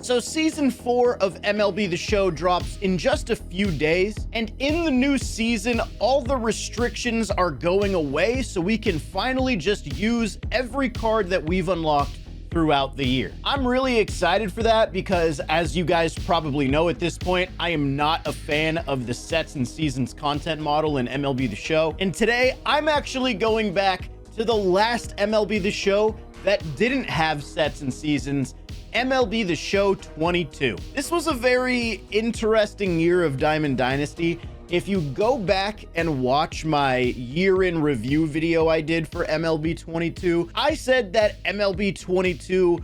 So season 4 of MLB The Show drops in just a few days, and in the new season, all the restrictions are going away, so we can finally just use every card that we've unlocked throughout the year. I'm really excited for that because, as you guys probably know at this point, I am not a fan of the sets and seasons content model in MLB The Show. And today, I'm actually going back to the last MLB The Show that didn't have sets and seasons, MLB The Show 22. This was a very interesting year of Diamond Dynasty. If you go back and watch my year-in review video I did for MLB 22, I said that MLB 22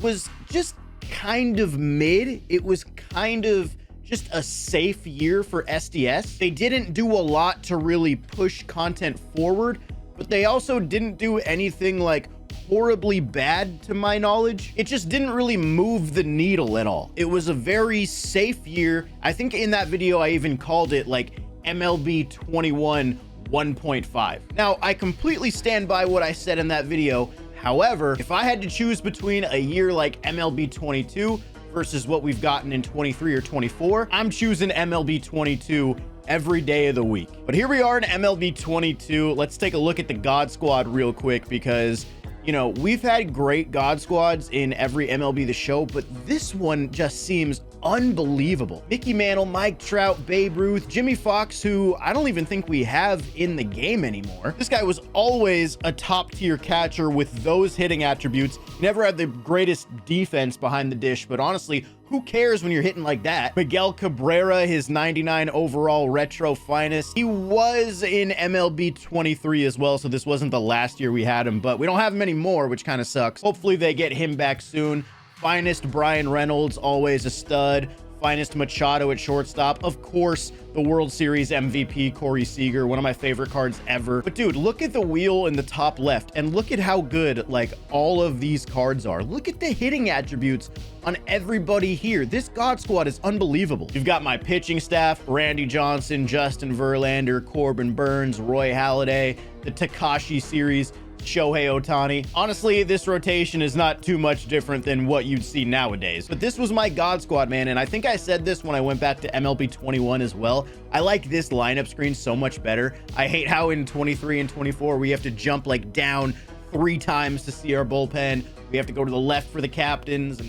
was just kind of mid. It was kind of just a safe year for SDS. They didn't do a lot to really push content forward, but they also didn't do anything like horribly bad to my knowledge. It just didn't really move the needle at all. It was a very safe year. I think in that video I even called it like MLB 21 1.5. Now, I completely stand by what I said in that video. However, if I had to choose between a year like MLB 22 versus what we've gotten in 23 or 24, I'm choosing MLB 22 every day of the week. But here we are in MLB 22. Let's take a look at the God Squad real quick because, you know, we've had great God Squads in every MLB The Show, but this one just seems unbelievable. Mickey Mantle, Mike Trout, Babe Ruth, Jimmy Fox, who I don't even think we have in the game anymore. This guy was always a top tier catcher with those hitting attributes. He never had the greatest defense behind the dish, but honestly, who cares when you're hitting like that? Miguel Cabrera, his 99 overall retro finest. He was in MLB 23 as well, so this wasn't the last year we had him, but we don't have him anymore, which kind of sucks. Hopefully they get him back soon. Finest Brian Reynolds, always a stud. Finest Machado at shortstop. Of course, the World Series MVP, Corey Seager, one of my favorite cards ever. But dude, look at the wheel in the top left and look at how good like all of these cards are. Look at the hitting attributes on everybody here. This God Squad is unbelievable. You've got my pitching staff, Randy Johnson, Justin Verlander, Corbin Burns, Roy Halladay, the Takashi series, Shohei Ohtani. Honestly, this rotation is not too much different than what you'd see nowadays. But this was my God Squad, man, and I think I said this when I went back to MLB 21 as well. I like this lineup screen so much better. I hate how in 23 and 24 we have to jump like down 3 times to see our bullpen. We have to go to the left for the captains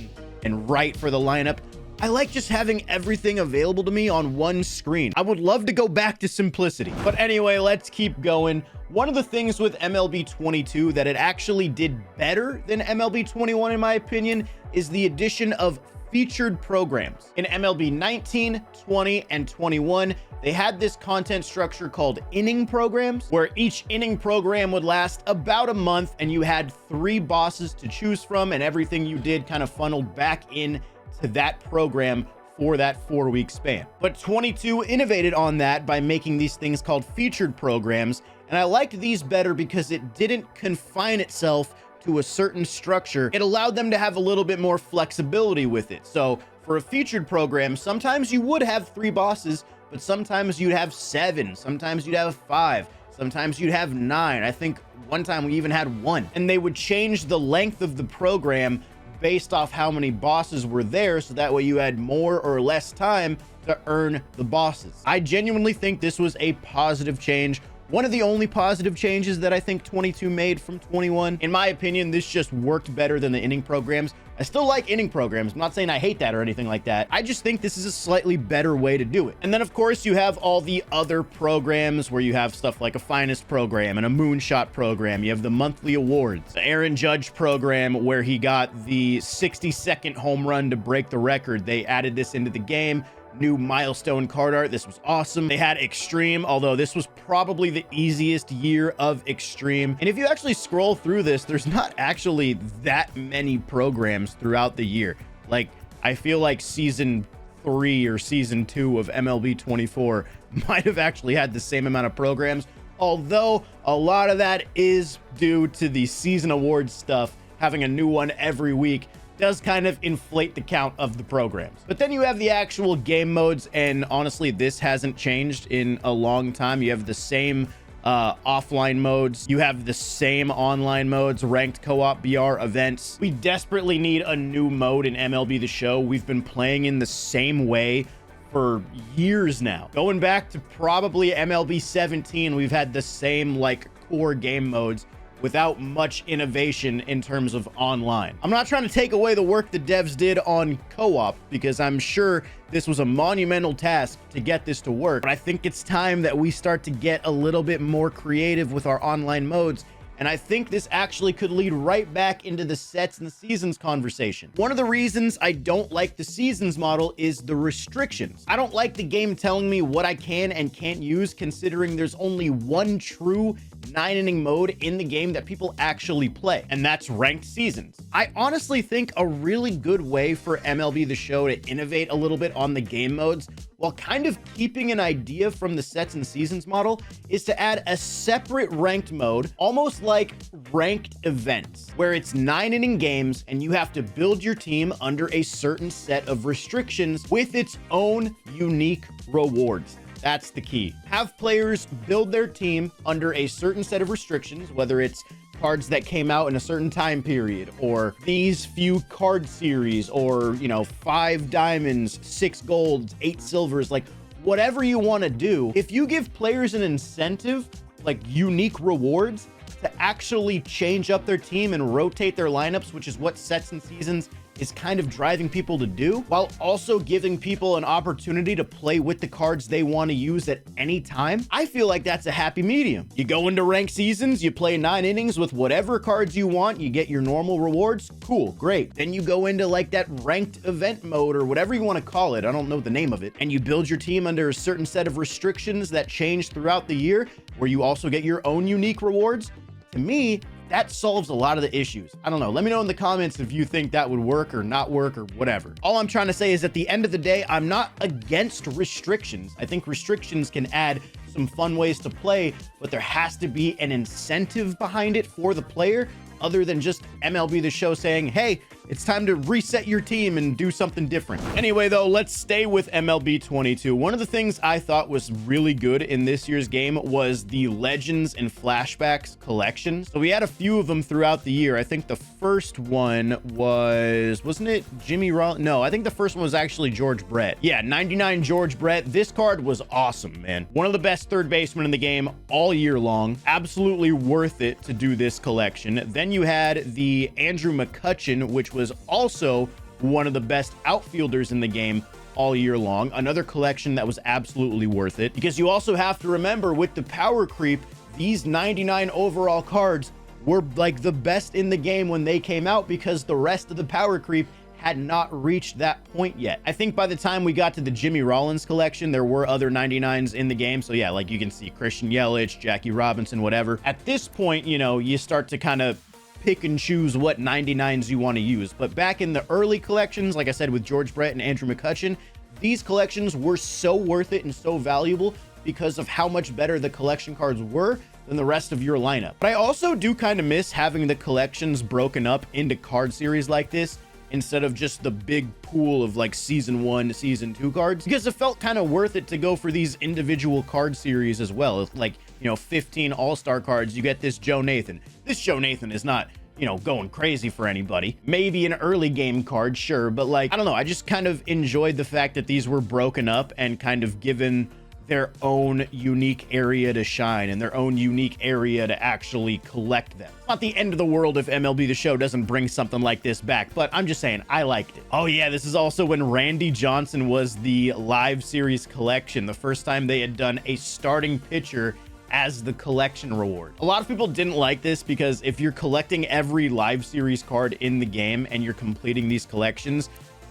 and right for the lineup. I like just having everything available to me on one screen. I would love to go back to simplicity. But anyway, let's keep going. One of the things with MLB 22 that it actually did better than MLB 21, in my opinion, is the addition of featured programs. In MLB 19, 20, and 21, they had this content structure called inning programs, where each inning program would last about a month and you had 3 bosses to choose from, and everything you did kind of funneled back in to that program for that 4-week span. But 22 innovated on that by making these things called featured programs, and I liked these better because it didn't confine itself to a certain structure. It allowed them to have a little bit more flexibility with it. So for a featured program, sometimes you would have 3 bosses, but sometimes you'd have 7, sometimes you'd have 5, sometimes you'd have 9. I think one time we even had 1. And they would change the length of the program based off how many bosses were there, so that way you had more or less time to earn the bosses. I genuinely think this was a positive change. One of the only positive changes that I think 22 made from 21. In my opinion, this just worked better than the inning programs. I still like inning programs. I'm not saying I hate that or anything like that. I just think this is a slightly better way to do it. And then of course you have all the other programs where you have stuff like a finest program and a moonshot program. You have the monthly awards, the Aaron Judge program where he got the 60-second home run to break the record. They added this into the game. New milestone card art. This was awesome. They had Extreme, although this was probably the easiest year of Extreme. And if you actually scroll through this, there's not actually that many programs throughout the year. Like, I feel like season 3 or season 2 of MLB 24 might have actually had the same amount of programs, although a lot of that is due to the season awards stuff. Having a new one every week does kind of inflate the count of the programs. But then you have the actual game modes, and honestly, this hasn't changed in a long time. You have the same offline modes. You have the same online modes, ranked co-op, BR, events. We desperately need a new mode in MLB The Show. We've been playing in the same way for years now. Going back to probably MLB 17, we've had the same like core game modes without much innovation in terms of online. I'm not trying to take away the work the devs did on co-op, because I'm sure this was a monumental task to get this to work, but I think it's time that we start to get a little bit more creative with our online modes. And I think this actually could lead right back into the sets and the seasons conversation. One of the reasons I don't like the seasons model is the restrictions. I don't like the game telling me what I can and can't use, considering there's only one true 9-inning mode in the game that people actually play, and that's ranked seasons. I honestly think a really good way for MLB The Show to innovate a little bit on the game modes while kind of keeping an idea from the sets and seasons model is to add a separate ranked mode, almost like ranked events, where it's 9-inning games and you have to build your team under a certain set of restrictions with its own unique rewards. That's the key. Have players build their team under a certain set of restrictions, whether it's cards that came out in a certain time period, or these few card series, or, you know, 5 diamonds, 6 golds, 8 silvers, like whatever you want to do. If you give players an incentive, like unique rewards, to actually change up their team and rotate their lineups, which is what sets and seasons is kind of driving people to do, while also giving people an opportunity to play with the cards they want to use at any time, I feel like that's a happy medium. You go into ranked seasons, you play 9 innings with whatever cards you want, you get your normal rewards, cool, great. Then you go into like that ranked event mode or whatever you want to call it, I don't know the name of it, and you build your team under a certain set of restrictions that change throughout the year, where you also get your own unique rewards. To me, that solves a lot of the issues. I don't know. Let me know in the comments if you think that would work or not work or whatever. All I'm trying to say is at the end of the day, I'm not against restrictions. I think restrictions can add some fun ways to play, but there has to be an incentive behind it for the player, other than just MLB The Show saying, hey, it's time to reset your team and do something different. Anyway, though, let's stay with MLB 22. One of the things I thought was really good in this year's game was the Legends and Flashbacks collection. So we had a few of them throughout the year. I think the first one was, wasn't it Jimmy Rollins? No, I think the first one was actually George Brett. Yeah, 99 George Brett. This card was awesome, man. One of the best third basemen in the game all year long. Absolutely worth it to do this collection. Then you had the Andrew McCutchen, which was also one of the best outfielders in the game all year long. Another collection that was absolutely worth it, because you also have to remember with the power creep, these 99 overall cards were like the best in the game when they came out, because the rest of the power creep had not reached that point yet. I think by the time we got to the Jimmy Rollins collection, there were other 99s in the game. So yeah, like you can see Christian Yelich, Jackie Robinson, whatever. At this point, you know, you start to kind of pick and choose what 99s you want to use. But back in the early collections, like I said, with George Brett and Andrew McCutchen, these collections were so worth it and so valuable because of how much better the collection cards were than the rest of your lineup. But I also do kind of miss having the collections broken up into card series like this, instead of just the big pool of like season 1 season 2 cards, because it felt kind of worth it to go for these individual card series as well. Like, you know, 15 all-star cards, you get this Joe Nathan. This Joe Nathan is not, you know, going crazy for anybody. Maybe an early game card, sure, but like, I don't know, I just kind of enjoyed the fact that these were broken up and kind of given their own unique area to shine and their own unique area to actually collect them. It's not the end of the world if MLB The Show doesn't bring something like this back, but I'm just saying, I liked it. Oh yeah, this is also when Randy Johnson was the live series collection, the first time they had done a starting pitcher as the collection reward. A lot of people didn't like this because if you're collecting every live series card in the game and you're completing these collections,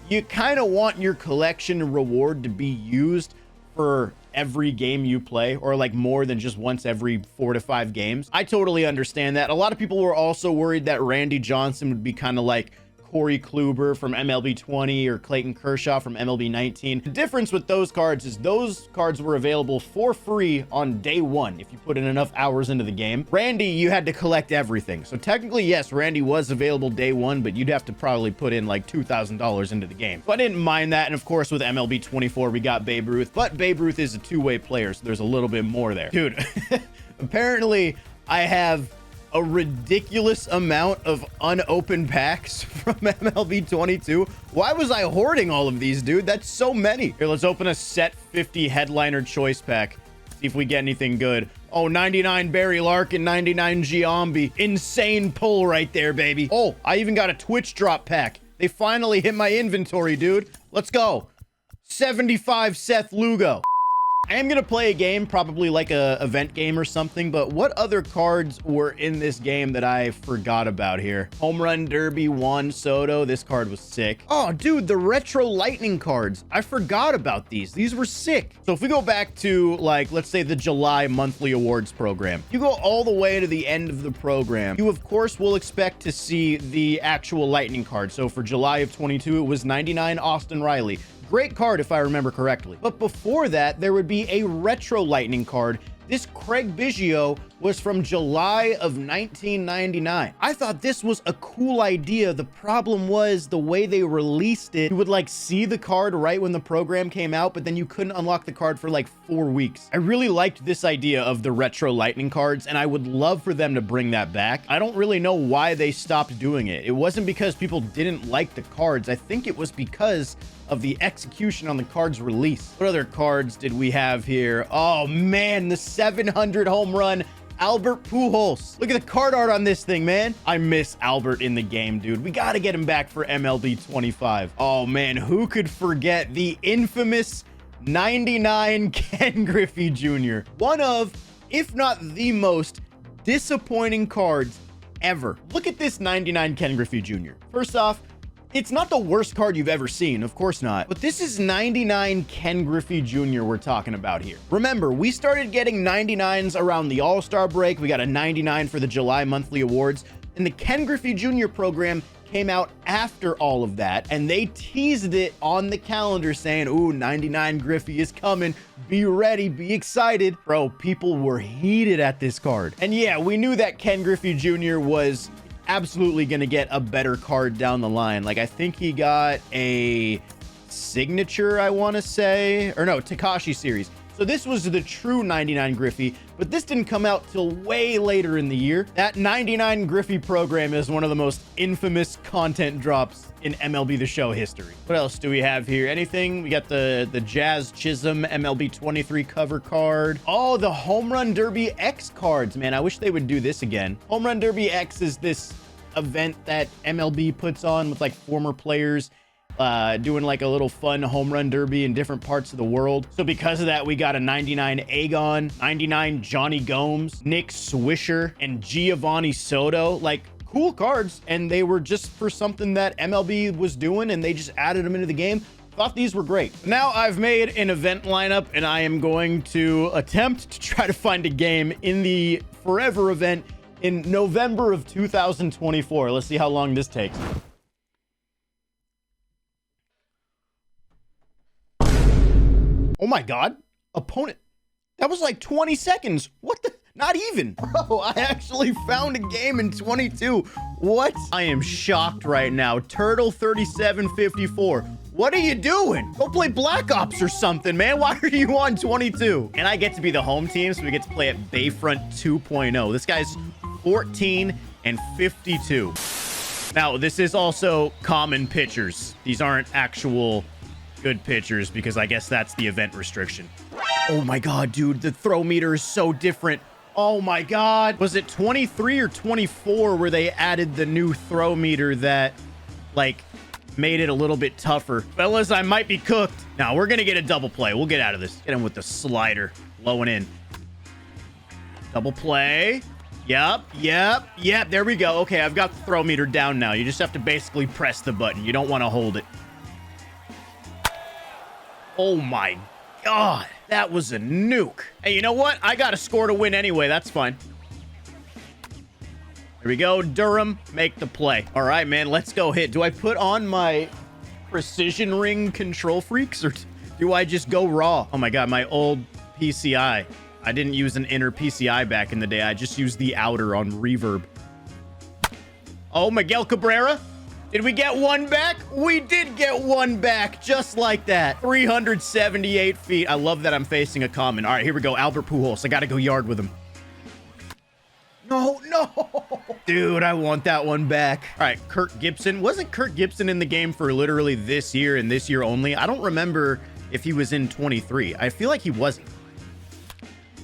you kind of want your collection reward to be used for every game you play, or like more than just once every 4 to 5 games. I totally understand that. A lot of people were also worried that Randy Johnson would be kind of like Corey Kluber from MLB 20 or Clayton Kershaw from MLB 19. The difference with those cards is those cards were available for free on day 1 if you put in enough hours into the game. Randy, you had to collect everything. So technically, yes, Randy was available day 1, but you'd have to probably put in like $2,000 into the game. So I didn't mind that. And of course, with MLB 24, we got Babe Ruth, but Babe Ruth is a two-way player, so there's a little bit more there. Dude, Apparently, I have a ridiculous amount of unopened packs from MLB 22. Why was I hoarding all of these, dude? That's so many. Here, let's open a set 50 headliner choice pack. See if we get anything good. Oh, 99 Barry Larkin, 99 Giambi. Insane pull right there, baby. Oh, I even got a Twitch drop pack. They finally hit my inventory, dude. Let's go. 75 Seth Lugo. I am going to play a game, probably like a event game or something, but what other cards were in this game that I forgot about here? Home Run Derby, Juan Soto. This card was sick. Oh, dude, the Retro Lightning cards. I forgot about these. These were sick. So if we go back to, like, let's say the July monthly awards program, you go all the way to the end of the program, you, of course, will expect to see the actual Lightning card. So for July of 22, it was 99 Austin Riley. Great card, if I remember correctly. But before that, there would be a Retro Lightning card. This Craig Biggio was from July of 1999. I thought this was a cool idea. The problem was the way they released it. You would like see the card right when the program came out, but then you couldn't unlock the card for like 4 weeks. I really liked this idea of the Retro Lightning cards, and I would love for them to bring that back. I don't really know why they stopped doing it. It wasn't because people didn't like the cards. I think it was because of the execution on the card's release. What other cards did we have here? Oh man, the 700 home run Albert Pujols. Look at the card art on this thing, man. I miss Albert in the game, dude. We got to get him back for MLB 25. Oh man, who could forget the infamous 99 Ken Griffey Jr. One of, if not the most disappointing cards ever. Look at this 99 Ken Griffey Jr. First off, it's not the worst card you've ever seen, of course not, but this is 99 Ken Griffey Jr. we're talking about here. Remember, we started getting 99s around the All-Star break. We got a 99 for the July monthly awards, and the Ken Griffey Jr. program came out after all of that, and they teased it on the calendar saying, ooh, 99 Griffey is coming. Be ready, be excited. Bro, people were heated at this card. And yeah, we knew that Ken Griffey Jr. was absolutely gonna get a better card down the line. Like, I think he got a signature, I want to say, or no, Tekashi series. So this was the true 99 Griffey, but this didn't come out till way later in the year. That 99 Griffey program is one of the most infamous content drops in MLB The Show history. What else do we have here? Anything? We got the Jazz Chisholm MLB 23 cover card. Oh, the Home Run Derby X cards, man. I wish they would do this again. Home Run Derby X is this event that MLB puts on with like former players doing like a little fun home run derby in different parts of the world. So because of that, we got a 99 Agon, 99 Johnny Gomes, Nick Swisher, and Giovanni Soto. Like, cool cards, and they were just for something that MLB was doing, and they just added them into the game. Thought these were great. Now I've made an event lineup, and I am going to attempt to try to find a game in the Forever event in November of 2024. Let's see how long this takes. Oh my God, opponent. That was like 20 seconds. What the? Not even. Bro, I actually found a game in 22. What? I am shocked right now. Turtle 3754. What are you doing? Go play Black Ops or something, man. Why are you on 22? And I get to be the home team, so we get to play at Bayfront 2.0. This guy's 14 and 52. Now, this is also common pitchers. These aren't actual good pitchers because I guess that's the event restriction. Oh my God, dude, the throw meter is so different. Oh my God. Was it 23 or 24 where they added the new throw meter that like made it a little bit tougher? Fellas, I might be cooked. Now we're going to get a double play. We'll get out of this. Get him with the slider. Low and in. Double play. Yep. There we go. Okay, I've got the throw meter down now. You just have to basically press the button. You don't want to hold it. Oh my God. That was a nuke. Hey, you know what? I got a score to win anyway. That's fine. Here we go. Durham, make the play. All right, man. Let's go hit. Do I put on my precision ring control freaks or do I just go raw? Oh my God, my old PCI. I didn't use an inner PCI back in the day. I just used the outer on reverb. Oh, Miguel Cabrera. Did we get one back? We did get one back, just like that. 378 feet. I love that I'm facing a common. All right, here we go. Albert Pujols. I got to go yard with him. No, no. Dude, I want that one back. All right, Kurt Gibson. Wasn't Kurt Gibson in the game for literally this year and this year only? I don't remember if he was in 23. I feel like he wasn't.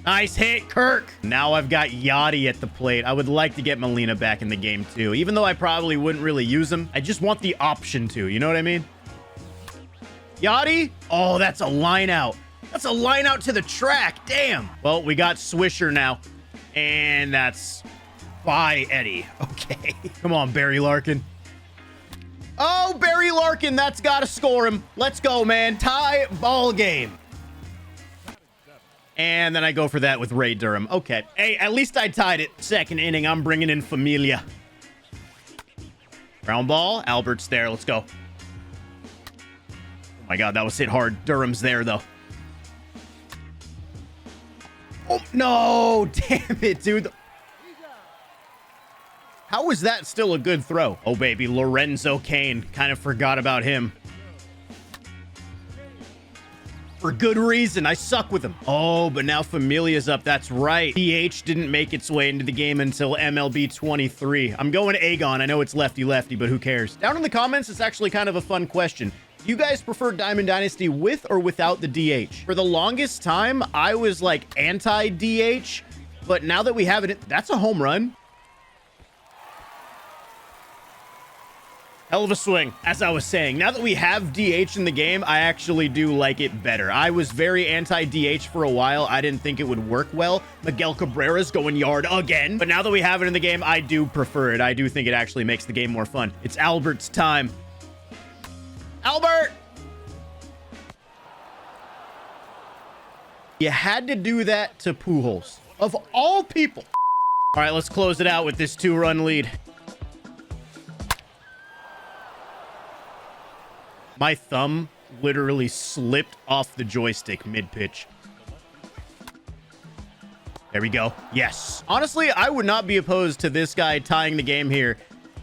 Nice hit, Kirk. Now I've got Yachty at the plate. I would like to get Molina back in the game too. Even though I probably wouldn't really use him, I just want the option to. You know what I mean? Yachty? Oh, that's a line out. That's a line out to the track. Damn. Well, we got Swisher now. And that's by Eddie. Okay. Come on, Barry Larkin. Oh, Barry Larkin. That's got to score him. Let's go, man. Tie ball game. And then I go for that with Ray Durham. Okay. Hey, at least I tied it. Second inning, I'm bringing in Familia. Ground ball. Albert's there. Let's go. Oh, my God. That was hit hard. Durham's there, though. Oh, no. Damn it, dude. How was that still a good throw? Oh, baby. Lorenzo Cain. Kind of forgot about him. For good reason. I suck with him. Oh, but now Familia's up. That's right. DH didn't make its way into the game until MLB 23. I'm going Aegon. I know it's lefty-lefty, but who cares? Down in the comments, it's actually kind of a fun question. Do you guys prefer Diamond Dynasty with or without the DH? For the longest time, I was like anti-DH, but now that we have it, that's a home run. Hell of a swing. As I was saying, now that we have DH in the game, I actually do like it better. I was very anti-DH for a while. I didn't think it would work well. Miguel Cabrera's going yard again. But now that we have it in the game, I do prefer it. I do think it actually makes the game more fun. It's Albert's time. Albert! You had to do that to Pujols. Of all people. All right, let's close it out with this 2-run lead. My thumb literally slipped off the joystick mid-pitch. There we go. Yes. Honestly, I would not be opposed to this guy tying the game here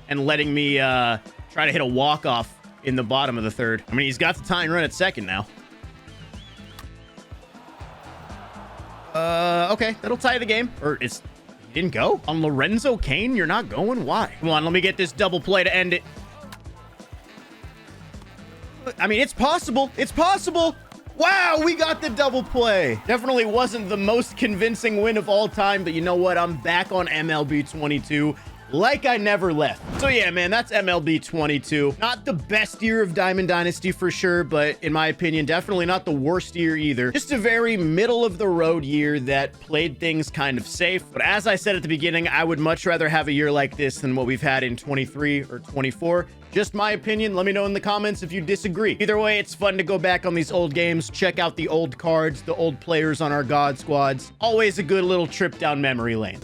and letting me try to hit a walk-off in the bottom of the third. I mean, he's got the tying run at second now. Okay. That'll tie the game. Or he didn't go? On Lorenzo Cain, you're not going? Why? Come on, let me get this double play to end it. I mean, it's possible. It's possible. Wow, we got the double play. Definitely wasn't the most convincing win of all time, but you know what? I'm back on MLB 22 like I never left. So yeah, man, that's MLB 22. Not the best year of Diamond Dynasty for sure, but in my opinion, definitely not the worst year either. Just a very middle of the road year that played things kind of safe. But as I said at the beginning, I would much rather have a year like this than what we've had in 23 or 24. Just my opinion. Let me know in the comments if you disagree. Either way, it's fun to go back on these old games, check out the old cards, the old players on our God squads. Always a good little trip down memory lane.